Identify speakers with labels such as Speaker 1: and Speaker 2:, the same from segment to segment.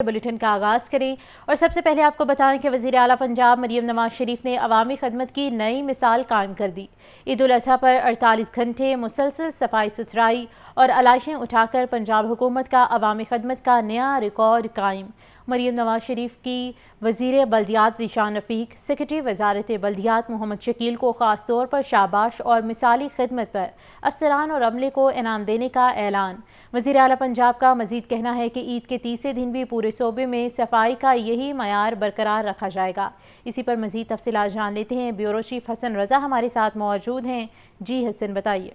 Speaker 1: Bulletin का आगाज़ करें और सबसे पहले आपको बताएं कि वज़ीर आला पंजाब मरीम नवाज शरीफ ने अवामी खदमत की नई मिसाल कायम कर दी। ईद उल अज़हा पर 48 घंटे मुसलसल सफाई सुथराई और अलाइशें उठाकर पंजाब हुकूमत का अवामी खदमत का नया रिकॉर्ड कायम। मरीम नवाज शरीफ की वज़ीर बल्दियात ज़ीशान रफ़ीक, सेक्रेटरी वज़ारत बल्दियात मोहम्मद शकील को ख़ास तौर पर शाबाश और मिसाली खिदमत पर अफसरान और अमले को इनाम देने का ऐलान। वज़ीर आला पंजाब का मज़ीद कहना है कि ईद के तीसरे दिन भी पूरे सूबे में सफाई का यही मयार बरकरार रखा जाएगा। इसी पर मज़ीद तफसीलात जान लेते हैं। ब्यूरो चीफ हसन रज़ा हमारे साथ मौजूद हैं। जी हसन, बताइए।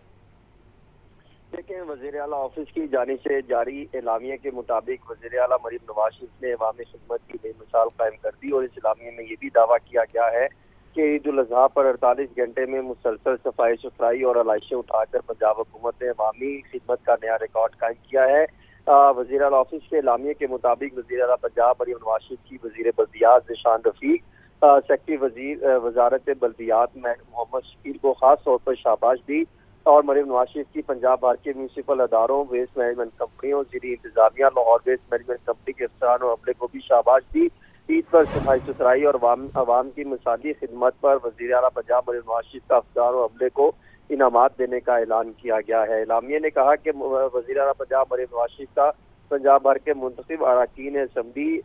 Speaker 2: देखें, वज़ीर आला ऑफिस की जानिब से जारी एलामिया के मुताबिक वज़ीर आला मरीम नवाज शरीफ ने अवामी खिदमत की नई मिसाल कायम कर दी और इस एलामिया में ये भी दावा किया गया है कि ईद उल अज़हा पर 48 घंटे में मुसलसल सफाई सुथराई और अलाइशें उठाकर पंजाब हुकूमत ने अवामी खिदमत का नया रिकॉर्ड कायम किया है। वज़ीर आला ऑफिस के एलामिया के मुताबिक वज़ीर आला पंजाब मरीम नवाज शरीफ की वज़ीर बल्दियात ज़ीशान रफ़ीक, सेक्रेटरी वज़ारत बल्दियात मोहम्मद शकील को खास तौर पर शाबाश दी और मरीम नवाज शरीफ की पंजाब भर के म्यूनसिपल अदारों, वेस्ट मैनेजमेंट कंपनियों, ज़िली इंतजामिया, लाहौर वेस्ट मैनेजमेंट कंपनी के अफसरान और अमले को भी शाबाश दी। ईद पर सफाई सुथराई और अवाम की मिसाली खिदमत पर वज़ीर आला पंजाब मरीम नवाज शरीफ का अफसरान और अमले को इनामात देने का ऐलान किया गया है। एलामिया ने कहा कि वज़ीर आला पंजाब मरीम नवाज शरीफ का पंजाब भर के मुंतखब अरकान असम्बली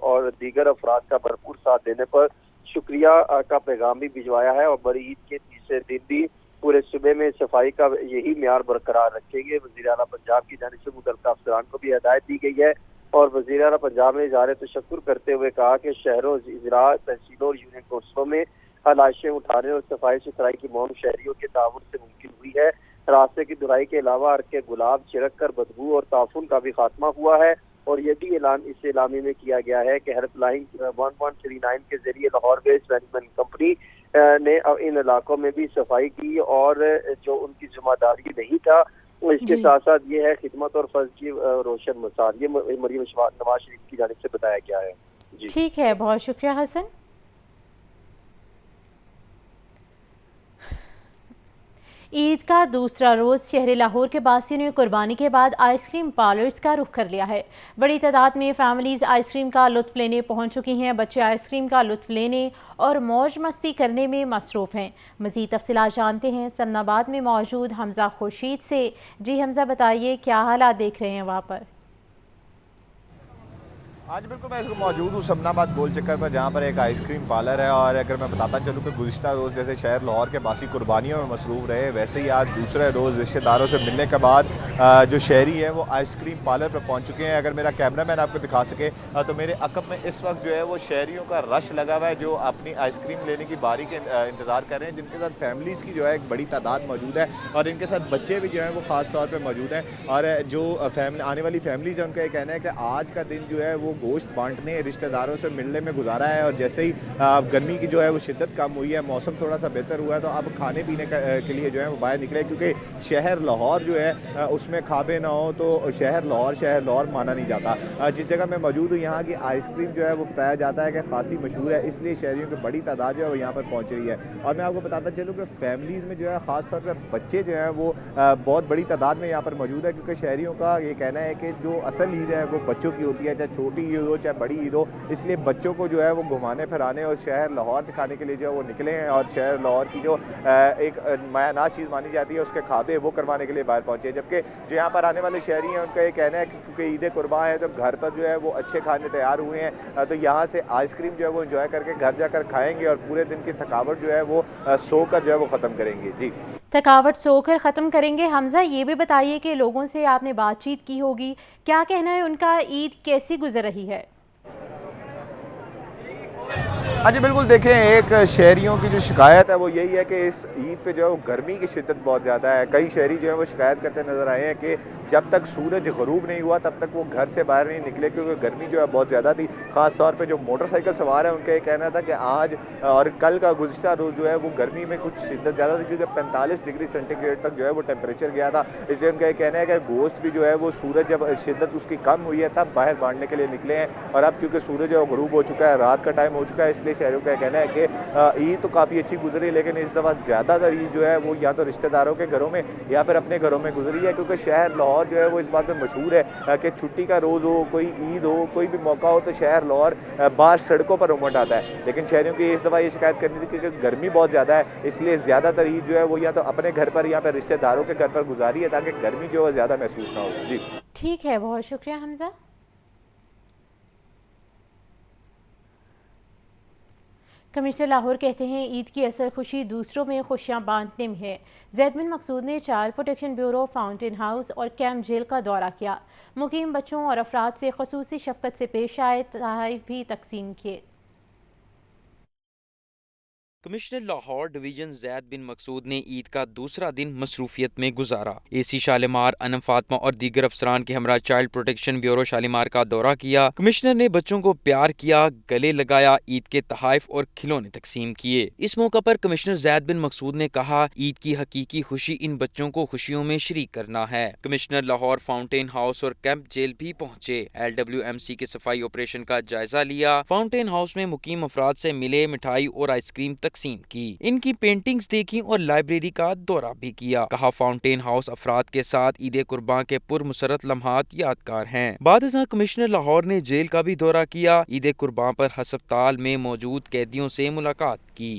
Speaker 2: और दीगर अफराद का भरपूर साथ देने पर शुक्रिया का पैगाम भी भिजवाया है और बड़ी ईद के तीसरे दिन भी पूरे सूबे में सफाई का यही म्यार बरकरार रखेंगे। वज़ीर आला पंजाब की जानिब से मुतल्लिका अफसरान को भी हिदायत दी गई है और वज़ीर आला पंजाब ने इज़हार तशक्कुर करते हुए कहा कि शहरों, ज़िला, तहसीलों और यूनियन कौंसलों में अलाइशें उठाने और सफाई सुथराई की मुहिम शहरियों के ताउन से मुमकिन हुई है। रास्ते की दुराई के अलावा अर्के गुलाब, छिड़क कर बदबू और ताफुन का भी खात्मा हुआ है और ये भी ऐलान इस एलामी में किया गया है कि हेल्पलाइन 1139 के जरिए लाहौर वेस्ट मैनेजमेंट कंपनी ने इन इलाकों में भी सफाई की और जो उनकी जिम्मेदारी नहीं था इसके साथ साथ ये है खिदमत और फर्ज की रोशन मिसाल। ये मरीम नवाज शरीफ की जानिब से बताया गया है। जी
Speaker 1: ठीक है, बहुत शुक्रिया हसन। ईद का दूसरा रोज़ शहर लाहौर के बासियों ने कुर्बानी के बाद आइसक्रीम पार्लर्स का रुख कर लिया है। बड़ी तादाद में फैमिलीज़ आइसक्रीम का लुत्फ़ लेने पहुंच चुकी हैं। बच्चे आइसक्रीम का लुत्फ़ लेने और मौज मस्ती करने में मसरूफ़ हैं। मज़ीद तफसीलात जानते हैं समनाबाद में मौजूद हमज़ा खुर्शीद से। जी हमज़ा, बताइए क्या हालात देख रहे हैं वहाँ पर?
Speaker 3: आज बिल्कुल मैं इसको मौजूद हूँ समनाबाद गोल चक्कर पर, जहाँ पर एक आइसक्रीम पार्लर है। और अगर मैं बताता चलूँ कि गुज़िश्ता रोज़ जैसे शहर लाहौर के बासी कुर्बानियों में मसरूफ़ रहे, वैसे ही आज दूसरे रोज़ रिश्तेदारों से मिलने के बाद जो शहरी है वो आइसक्रीम पार्लर पर पहुँच चुके हैं। अगर मेरा कैमरा मैन आपको दिखा सके तो मेरे अकब में इस वक्त जो है वो शहरियों का रश लगा हुआ है जो अपनी आइसक्रीम लेने की बारी के इंतज़ार कर रहे हैं, जिनके साथ फैमिलीज़ की जो है एक बड़ी तादाद मौजूद है और इनके साथ बच्चे भी जो हैं वो ख़ास तौर पर मौजूद हैं। और जो आने वाली फैमिलीज़ है उनका ये कहना है कि आज का दिन जो है वो गोश्त बांटने, रिश्तेदारों से मिलने में गुजारा है और जैसे ही गर्मी की जो है वो शिद्दत कम हुई है, मौसम थोड़ा सा बेहतर हुआ है, तो अब खाने पीने के लिए जो है वो बाहर निकले, क्योंकि शहर लाहौर जो है उसमें खाबे ना हो तो शहर लाहौर माना नहीं जाता। जिस जगह मैं मौजूद हूँ यहाँ की आइसक्रीम जो है वो बताया जाता है कि खासी मशहूर है, इसलिए शहरियों की बड़ी तादाद जो है वो यहाँ पर पहुँच रही है। और मैं आपको बताता चलूँ कि फैमिलीज़ में जो है ख़ास तौर पर बच्चे जो हैं वो बहुत बड़ी तादाद में यहाँ पर मौजूद है, क्योंकि शहरियों का ये कहना है कि जो असल ईद है वो बच्चों की होती है, चाहे छोटी ईद हो चाहे बड़ी ईद हो। इसलिए बच्चों को जो है वो घुमाने फिराने और शहर लाहौर दिखाने के लिए जो है वो निकले हैं और शहर लाहौर की जो एक मायानाज चीज़ मानी जाती है उसके खाबे वो करवाने के लिए बाहर पहुंचे। जबकि जो यहाँ पर आने वाले शहरी हैं उनका ये कहना है कि क्योंकि ईद कुर्बान है तो घर पर जो है वो अच्छे खाने तैयार हुए हैं, तो यहाँ से आइसक्रीम जो है वो इंजॉय करके घर जाकर खाएंगे और पूरे दिन की थकावट जो है वो सोकर जो है वो ख़त्म करेंगे। जी,
Speaker 1: थकावट सोकर ख़त्म करेंगे। हमज़ा, ये भी बताइए कि लोगों से आपने बातचीत की होगी, क्या कहना है उनका, ईद कैसी गुजर रही है?
Speaker 3: हाँ जी बिल्कुल, देखें एक शहरियों की जो शिकायत है वो यही है कि इस ईद पे जो है वो गर्मी की शिद्दत बहुत ज़्यादा है। कई शहरी जो है वो शिकायत करते नज़र आए हैं कि जब तक सूरज ग़रूब नहीं हुआ तब तक वो घर से बाहर नहीं निकले, क्योंकि गर्मी जो है बहुत ज़्यादा थी। ख़ास तौर पे जो मोटरसाइकिल सवार है उनका ये कहना था कि आज और कल का गुज़िश्ता रोज़ जो है वो गर्मी में कुछ शिद्दत ज़्यादा थी, क्योंकि 45 डिग्री सेंटीग्रेड तक जो है वो टेम्परेचर गया था। इसलिए उनका ये कहना है कि गोश्त भी जो है वो सूरज जब शिद्दत उसकी कम हुई है तब बाहर बांटने के लिए निकले हैं। और अब क्योंकि सूरज जो ग़रूब हो चुका है, रात का टाइम हो चुका है, इसलिए इसलिए शहरियों का कहना है कि ईद तो काफ़ी अच्छी गुजरी, लेकिन इस दफ़ा ज़्यादातर ईद जो है वो या तो रिश्तेदारों के घरों में या फिर अपने घरों में गुजरी है, क्योंकि शहर लाहौर जो है वो इस बात पर मशहूर है कि छुट्टी का रोज़ हो, कोई ईद हो, कोई भी मौका हो तो शहर लाहौर बाहर सड़कों पर उमड़ आता है। लेकिन शहरियों की इस दफ़ा ये शिकायत करनी थी क्योंकि गर्मी बहुत ज़्यादा है, इसलिए ज़्यादातर ईद जो है वो या तो अपने घर पर या फिर रिश्तेदारों के घर पर गुजारी है, ताकि गर्मी जो है ज़्यादा महसूस ना हो। जी
Speaker 1: ठीक है, बहुत शुक्रिया हमजा। कमिश्नर लाहौर कहते हैं ईद की असल खुशी दूसरों में खुशियां बांटने में है। जैद बिन मकसूद ने child protection bureau, fountain house और कैंप जेल का दौरा किया। मुकीम बच्चों और अफराद से खसूसी शफकत से पेश आए, तोहफे भी तकसीम किए।
Speaker 4: कमिश्नर लाहौर डिवीजन जैद बिन मकसूद ने ईद का दूसरा दिन मसरूफियत में गुजारा। एसी शालीमार, अनम फातमा और दीगर अफसरान के हमरा चाइल्ड प्रोटेक्शन ब्यूरो शालीमार का दौरा किया। कमिश्नर ने बच्चों को प्यार किया, गले लगाया, ईद के तोहफे और खिलौने तकसीम किए। इस मौका पर कमिश्नर जैद बिन मकसूद ने कहा, ईद की हकीकी खुशी इन बच्चों को खुशियों में शरीक करना है। कमिश्नर लाहौर फाउंटेन हाउस और कैंप जेल भी पहुंचे। LWMC के सफाई ऑपरेशन का जायजा लिया। फाउंटेन हाउस में मुकीम अफराद से मिले, मिठाई और आइसक्रीम तकसीम की। इनकी पेंटिंग्स देखी और लाइब्रेरी का दौरा भी किया। कहा, फाउंटेन हाउस अफराद के साथ ईद कुर्बान के पुरमसरत लम्हात यादगार हैं। बाद कमिश्नर लाहौर ने जेल का भी दौरा किया। ईद कुर्बान पर हस्पताल में मौजूद कैदियों से मुलाकात की।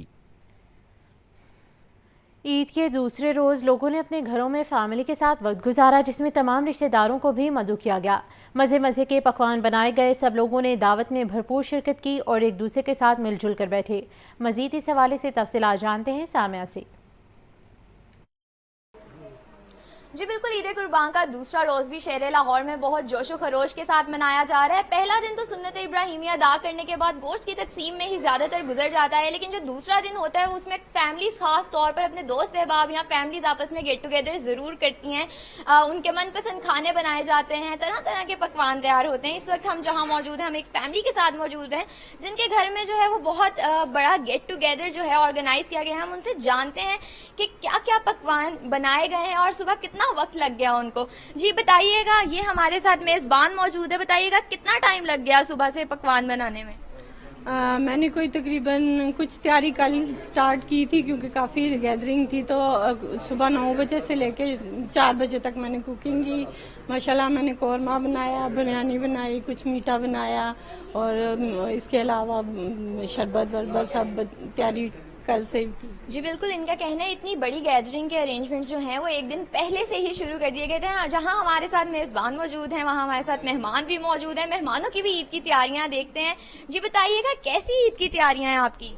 Speaker 1: ईद के दूसरे रोज़ लोगों ने अपने घरों में फैमिली के साथ वक्त गुजारा, जिसमें तमाम रिश्तेदारों को भी मदऊ किया गया। मज़े मज़े के पकवान बनाए गए, सब लोगों ने दावत में भरपूर शिरकत की और एक दूसरे के साथ मिलजुल कर बैठे। मज़ीद इस हवाले से तफसीलात जानते हैं सामिया से।
Speaker 5: जी बिल्कुल, ईद कुर्बान का दूसरा रोज़ भी शहर लाहौर में बहुत जोशो खरोश के साथ मनाया जा रहा है। पहला दिन तो सुन्नत इब्राहिमिया अदा करने के बाद गोश्त की तकसीम में ही ज़्यादातर गुजर जाता है, लेकिन जो दूसरा दिन होता है उसमें फैमिलीज खास तौर पर अपने दोस्त अहबाब या फैमिलीज आपस में गेट टुगेदर ज़रूर करती हैं। उनके मनपसंद खाने बनाए जाते हैं, तरह तरह के पकवान तैयार होते हैं। इस वक्त हम जहाँ मौजूद हैं, हम एक फैमिली के साथ मौजूद हैं जिनके घर में जो है वो बहुत बड़ा गेट टुगेदर जो है ऑर्गेनाइज किया गया है। हम उनसे जानते हैं कि क्या क्या पकवान बनाए गए हैं और सुबह कितना वक्त लग गया उनको। जी बताइएगा, ये हमारे साथ मेजबान मौजूद है, बताइएगा कितना टाइम लग गया सुबह से पकवान बनाने में?
Speaker 6: मैंने कोई तकरीबन कुछ तैयारी कल स्टार्ट की थी क्योंकि काफ़ी गैदरिंग थी, तो सुबह 9 बजे से लेके 4 बजे तक मैंने कुकिंग की। माशाल्लाह मैंने कौरमा बनाया, बिरयानी बनाई, कुछ मीठा बनाया और इसके अलावा शरबत वरबत सब तैयारी कल से की।
Speaker 5: जी बिल्कुल, इनका कहना है इतनी बड़ी गैदरिंग के अरेंजमेंट्स जो हैं वो एक दिन पहले से ही शुरू कर दिए गए थे। जहां हमारे साथ मेज़बान मौजूद हैं, वहां हमारे साथ मेहमान भी मौजूद हैं। मेहमानों की भी ईद की तैयारियां देखते हैं। जी बताइएगा, कैसी ईद की तैयारियां हैं आपकी?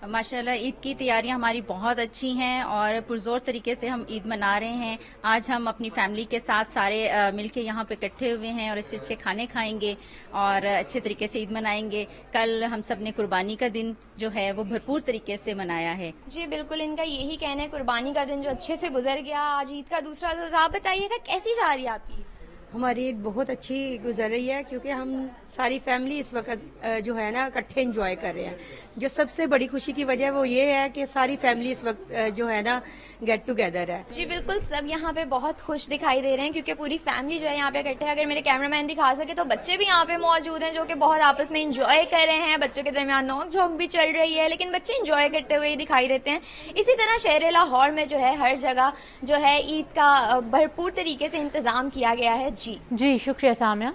Speaker 7: माशाल्लाह ईद की तैयारियां हमारी बहुत अच्छी हैं और पुरजोर तरीके से हम ईद मना रहे हैं। आज हम अपनी फैमिली के साथ सारे मिलके यहाँ पे इकट्ठे हुए हैं और अच्छे अच्छे खाने खाएंगे और अच्छे तरीके से ईद मनाएंगे। कल हम सब ने कुर्बानी का दिन जो है वो भरपूर तरीके से मनाया है।
Speaker 5: जी बिल्कुल, इनका यही कहना है, कुर्बानी का दिन जो अच्छे से गुजर गया, आज ईद का दूसरा रोज। आप बताइएगा कैसी जा रही है आपकी?
Speaker 8: हमारी ईद बहुत अच्छी गुजर रही है क्योंकि हम सारी फैमिली इस वक्त जो है ना इकट्ठे एंजॉय कर रहे हैं। जो सबसे बड़ी खुशी की वजह वो ये है कि सारी फैमिली इस वक्त जो है ना गेट टुगेदर है।
Speaker 5: जी बिल्कुल, सब यहाँ पे बहुत खुश दिखाई दे रहे हैं क्योंकि पूरी फैमिली जो है यहाँ पे इकट्ठे है। अगर मेरे कैमरामैन दिखा सके तो बच्चे भी यहाँ पे मौजूद हैं जो कि बहुत आपस में एंजॉय कर रहे हैं। बच्चों के दरमियान नोक झोंक भी चल रही है, लेकिन बच्चे एंजॉय करते हुए दिखाई देते हैं। इसी तरह शहर लाहौर में जो है हर जगह जो है ईद का भरपूर तरीके से इंतजाम किया गया है। जी
Speaker 1: शुक्रिया सामिया।